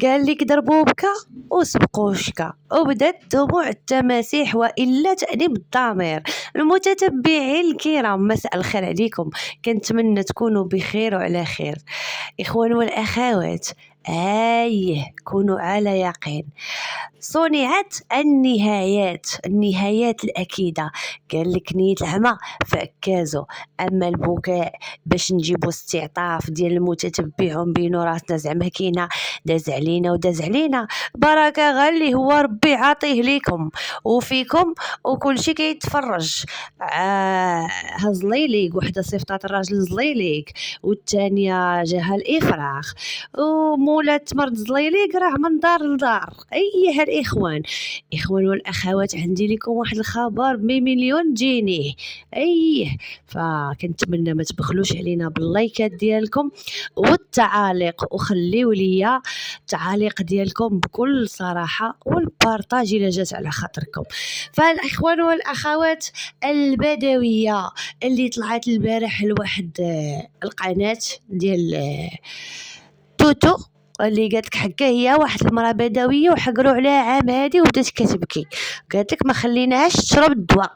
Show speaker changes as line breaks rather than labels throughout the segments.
قال لك ضربوا بكا وسبقوا شكا، وبدات دموع التماسيح والا تأنيب الضمير. المتتبعين الكرام، مساء الخير عليكم، كنتمنى تكونوا بخير وعلى خير. اخوان والاخوات، كونوا على يقين، صنعت النهايات الأكيدة. قال لك نية العمى فعكازو، أما البكاء باش نجيبو استعطاف ديال المتتبع ونبينو راسنا زعما كينا داز علينا بركة غالي هو ربي عاطيه ليكم وفيكم وكل شي كيتفرج. هز ليليك وحده صيفطات الراجل زليليك، والثانيه جاها الافراخ، ومولات مرض زليليك راه من دار لدار. ايها الاخوان والاخوات، عندي لكم واحد الخبر ب1,000,000 جنيه. فكنتمنى ما تبخلوش علينا باللايكات ديالكم والتعاليق، وخليو ليا التعاليق ديالكم بكل صراحه، والبارطاج الا جات على خاطركم. فالاخوان والاخوات، البدويه اللي طلعت البارح لواحد القناه ديال توتو، اللي قالت لك حكا هي واحد المراه بدويه وحقروا عليها عام هادي وبدات كتبكي، قالت لك ما خليناهاش تشرب الدواء،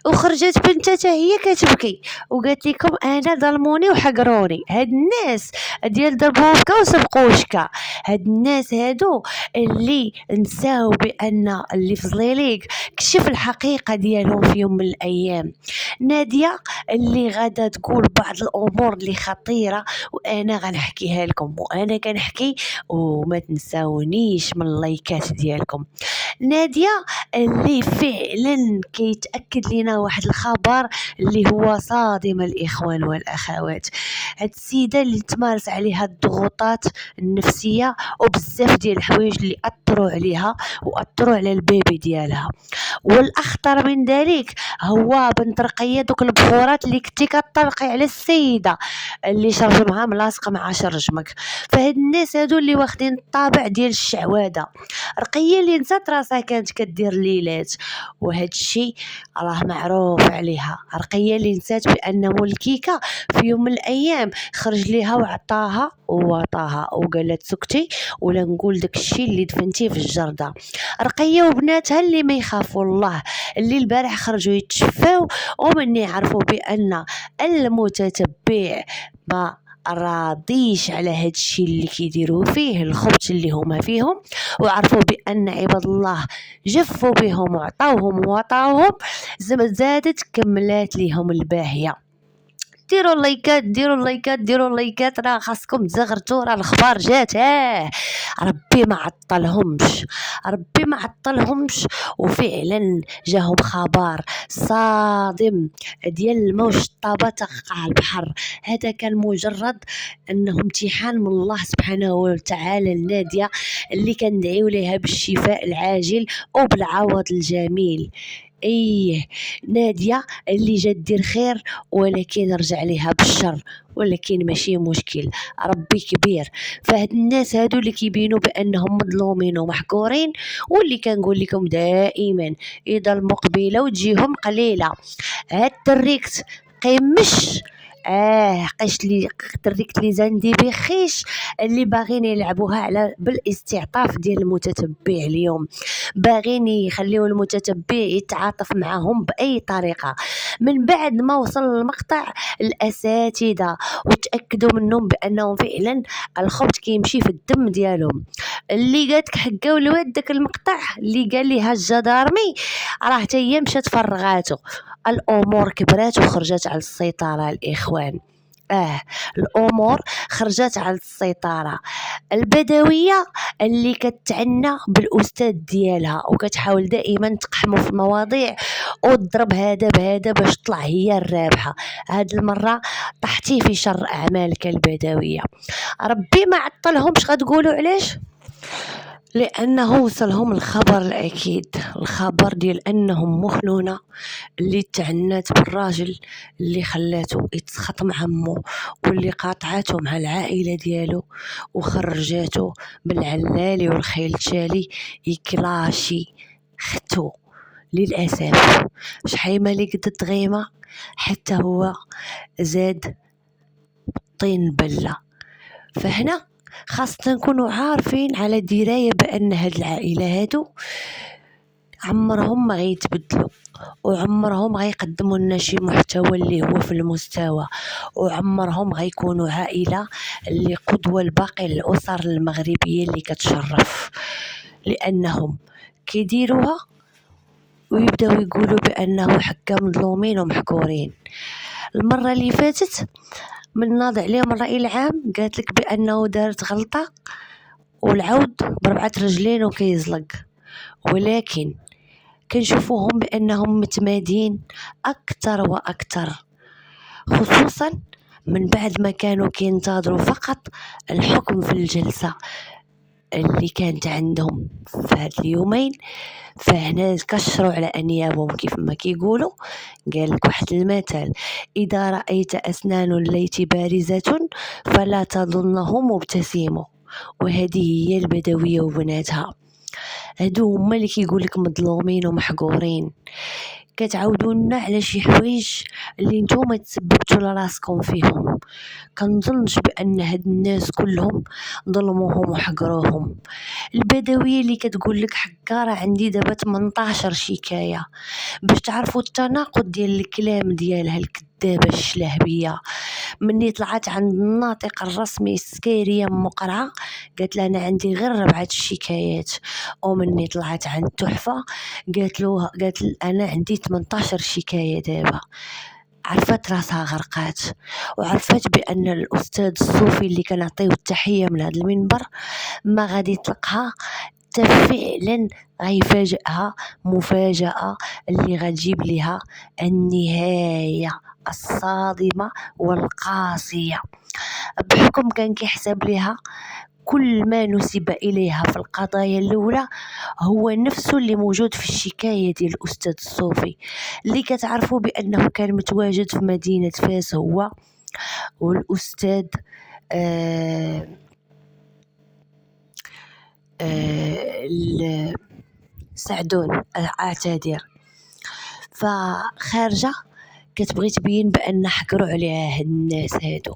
وخرجت بنتها حتى هي كتبكي وقالت لكم انا ظلموني وحقروني. هاد الناس ديال ضربوكا وسبقوشكا، هاد الناس هادو اللي نساو بان اللي في زليليك كشف الحقيقه ديالهم في يوم من الايام. ناديه اللي غادا تقول بعض الامور اللي خطيره، وانا غنحكيها لكم، وانا كنحكي وما تنساونيش من اللايكات ديالكم. ناديه اللي فعلا كيتاكد لنا واحد الخبر اللي هو صادم الاخوان والاخوات. هاد السيده اللي تمارس عليها الضغوطات النفسيه وبزاف ديال الحوايج اللي اثروا عليها واثروا على البيبي ديالها. والاخطر من ذلك هو بنت رقيه، دوك البخورات اللي كنتي كطلقي على السيده اللي شرجمها ملاصق مع شرجمك. فهاد الناس هادو اللي واخدين الطابع ديال الشعوذه. رقيه اللي نسات راسها كانت كدير ليلات، وهاد الشيء راه معروف عليها. رقيه اللي نسات بان مولكيكا في يوم من الايام خرج ليها وعطاها ووطاها وقالت سكتي ولا نقول داك الشيء اللي دفنتيه في الجرده. رقيه وبناتها اللي ما يخافوا الله، اللي البارح خرجوا يتشفاو ومن يعرفوا بان المتتبع ما راضيش على هاد الشيء اللي كيديروا فيه، الخبث اللي هما فيهم، وعرفوا بان عباد الله جفوا بهم وعطاوهم ووطاوهم. زادت كملات ليهم الباهيه. ديروا اللايكات راه خاصكم تزغرتوا، راه الخبار جات. ربي ما عطلهمش وفعلا جاهم خبر صادم ديال الموج الطابه تقع البحر. هذا كان مجرد انه امتحان من الله سبحانه وتعالى لناديه اللي كندعيو ليها بالشفاء العاجل وبالعوض الجميل. نادية اللي جات دير خير ولكن رجع ليها بالشر، ولكن ماشي مشكل، ربي كبير. فهاد الناس هادو اللي كيبينوا بانهم مظلومين ومحقورين، واللي كنقول لكم دائما اذا المقبله وتجيهم قليله. هاد التريكت قيمش قيش لي تريكت لي زندي بخيش اللي باغين يلعبوها على بالاستعطاف ديال المتتبع. اليوم باغين يخليو المتتبع يتعاطف معهم باي طريقه. من بعد ما وصل المقطع الاساتذه وتاكدوا منهم بانهم فعلا الخبط كيمشي في الدم ديالهم، اللي قالت حكاو الواد داك المقطع اللي قال ليها الجدارمي راه حتى هي مشات فرغاتو. الامور كبرات وخرجت على السيطره الاخوان. الامور خرجت على السيطره. البدويه اللي كتعنى بالاستاذ ديالها وكتحاول دائما تقحمه في المواضيع وتضرب هذا بهذا باش تطلع هي الرابحه. هاد المره طحتي في شر اعمالك البدويه. ربي ما عطلهمش. غتقولوا علاش؟ لانه وصلهم الخبر الاكيد، الخبر ديال انهم مخنونه اللي تعنات بالراجل اللي خلاته يتسخط مع عمو، واللي قاطعته مع العائله ديالو وخرجاته بالعلالي والخيلتالي يكلاشي ختو. للاسف شحيمه اللي قدت غيمه حتى هو زاد طين بله. فهنا خاصة نكونوا عارفين على دراية بأن هاد العائلة هادو عمرهم ما غيتبدلوا، وعمرهم غيقدموا لنا شي محتوى اللي هو في المستوى، وعمرهم غيكونوا عائلة اللي قدوة لباقي الأسر المغربية اللي كتشرف، لأنهم كيديروها ويبداو يقولوا بأنه حكا مظلومين ومحكورين. المرة اللي فاتت من ناض عليهم الرأي العام قالت لك بأنه دارت غلطة والعود بربعة رجلين وكيزلق، ولكن كنشوفوهم بأنهم متمادين أكثر وأكثر، خصوصا من بعد ما كانوا كينتظروا فقط الحكم في الجلسة اللي كانت عندهم في هاد اليومين. فهنا كشروا على أنيابهم كيف ما كيقولوا. قال لك واحد المثل: إذا رأيت أسنان الليث بارزة فلا تظنه مبتسم. وهذه هي البدوية وبناتها، هادو هما اللي كيقول لك مظلومين ومحقورين. كتعاودونا على شي حوايج اللي نتوما تسببتوا لراسكم فيهم. كنظنش بان هاد الناس كلهم ظلموهم وحقروهم. البدويه اللي كتقول لك حكا راه عندي دابا 18 شكايه، باش تعرفوا التناقض ديال الكلام ديالها الكذابه الشلهبيه. مني طلعت عند الناطق الرسمي السكيريه مقرعه قالت له انا عندي غير 4 شكايات، ومني طلعت عند تحفه قالت انا عندي 18 شكايه دابا. عرفت راسها غرقات، وعرفت بان الاستاذ الصوفي اللي كنعطيه التحيه من هذا المنبر ما غادي يطلقها حتى فعلا غيفاجئها مفاجاه اللي غتجيب لها النهايه الصادمه والقاسيه، بحكم كان كيحسب لها كل ما نسب إليها في القضايا الأولى هو نفسه اللي موجود في الشكاية ديال الأستاذ الصوفي، اللي كتعرفوا بأنه كان متواجد في مدينة فاس هو والأستاذ سعدون العتادر. فخارجة كتبغي تبين بأن حكروا عليها هاد الناس هادو،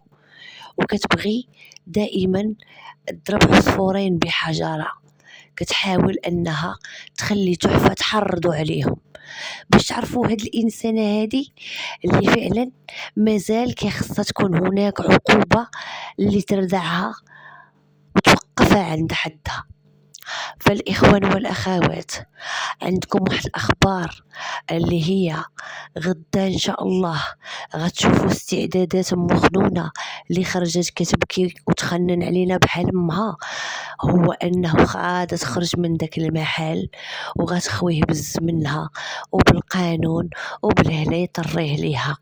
وكتبغي دائما تضرب عصفورين بحجرة. كتحاول أنها تخلي تحفة تحرضوا عليهم باش تعرفوا هاد الإنسانة هادي اللي فعلا مازال كيخصها تكون هناك عقوبة اللي تردعها وتوقفها عند حدها. فالإخوان والأخوات، عندكم واحد الأخبار اللي هي غدا إن شاء الله غتشوفوا استعدادات مخنونة اللي خرجت كتبكي وتخنن علينا بحال امها، هو أنه غادا تخرج من داك المحل وغتخويه بز منها وبالقانون وبالهلا يطريه ليها،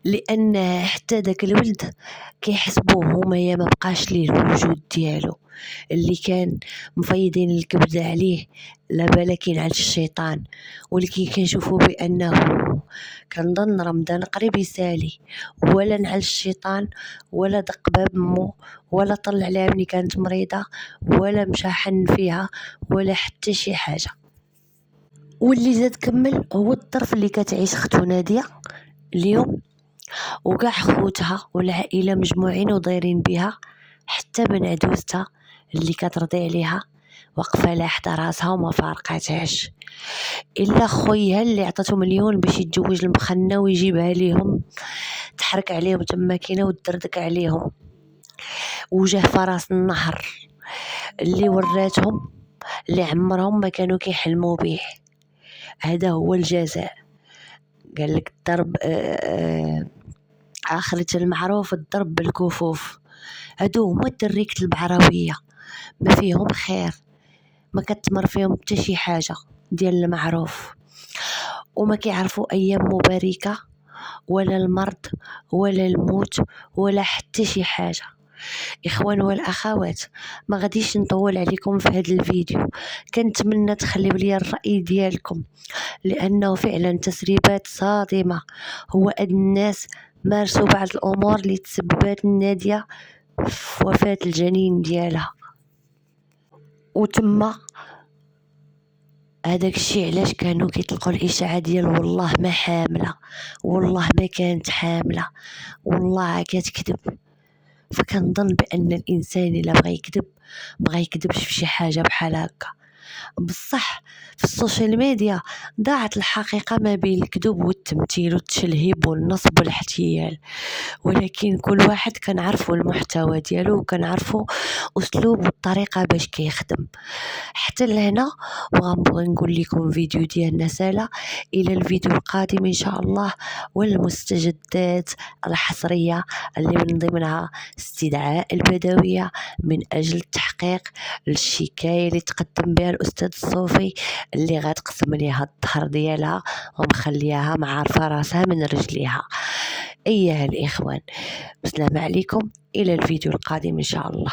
لأن حتى داك الولد كيحسبوه هما يا ما بقاش ليه الوجود ديالو اللي كان مفيضين الكبد عليه لا بالكين على الشيطان. ولكن كنشوفوا بانه كنظن رمضان قريب يسالي، ولا نعل الشيطان ولا دق باب امه ولا طلع عليها ملي كانت مريضه ولا مشى حن فيها ولا حتى شي حاجه. واللي زاد كمل هو الظرف اللي كتعيش اختو ناديه اليوم، وكاع خوتها والعائله مجموعين ودايرين بها، حتى بن عدوزتها اللي كترضي عليها واقفه لاحظه راسها وما فارقاتهاش، الا خويها اللي عطاتو مليون باش يتزوج المخنه ويجيبها ليهم تحرك عليهم تماكينه وتدردك عليهم، وجه فراس النهر اللي وراتهم اللي عمرهم ما كانوا كيحلموا به. هذا هو الجزاء. قال لك الضرب آخرة المعروف الضرب بالكفوف. هادو هما الدريكة البعراوية، ما فيهم خير، ما كتمر فيهم حتى شي حاجة ديال المعروف، وما كيعرفوا أيام مباركة ولا المرض ولا الموت ولا حتى شي حاجة. إخوان والأخوات، ما غاديش نطول عليكم في هذا الفيديو، كنتمنى تخليو لي الرأي ديالكم، لأنه فعلا تسريبات صادمة. هو هاد الناس مارسوا بعض الأمور اللي تسببت نادية في وفاة الجنين ديالها، وتما هذاك الشيء علاش كانوا كيطلقوا الإشاعة ديال والله ما حاملة، والله ما كانت حاملة، والله كتكذب. فكنظن بأن الإنسان إلا بغى يكذب ما يكذبش في شي حاجة بحال هكا. بصح في السوشيال ميديا ضاعت الحقيقة ما بين الكذوب والتمثيل والتشلهيب والنصب والاحتيال، ولكن كل واحد كنعرفو المحتوى ديالو وكنعرفو أسلوب والطريقة باش كيخدم. حتى لهنا وغنبغي نقول لكم فيديو ديالنا سالا، إلى الفيديو القادم إن شاء الله، والمستجدات الحصرية اللي من ضمنها استدعاء البدوية من أجل التحقيق للشكاية اللي تقدم بها الأستاذ الصوفي، اللي غتقسم ليها الظهر ديالها ومخليها معارفة راسها من رجليها. أيها الإخوان، بسلام عليكم، إلى الفيديو القادم إن شاء الله.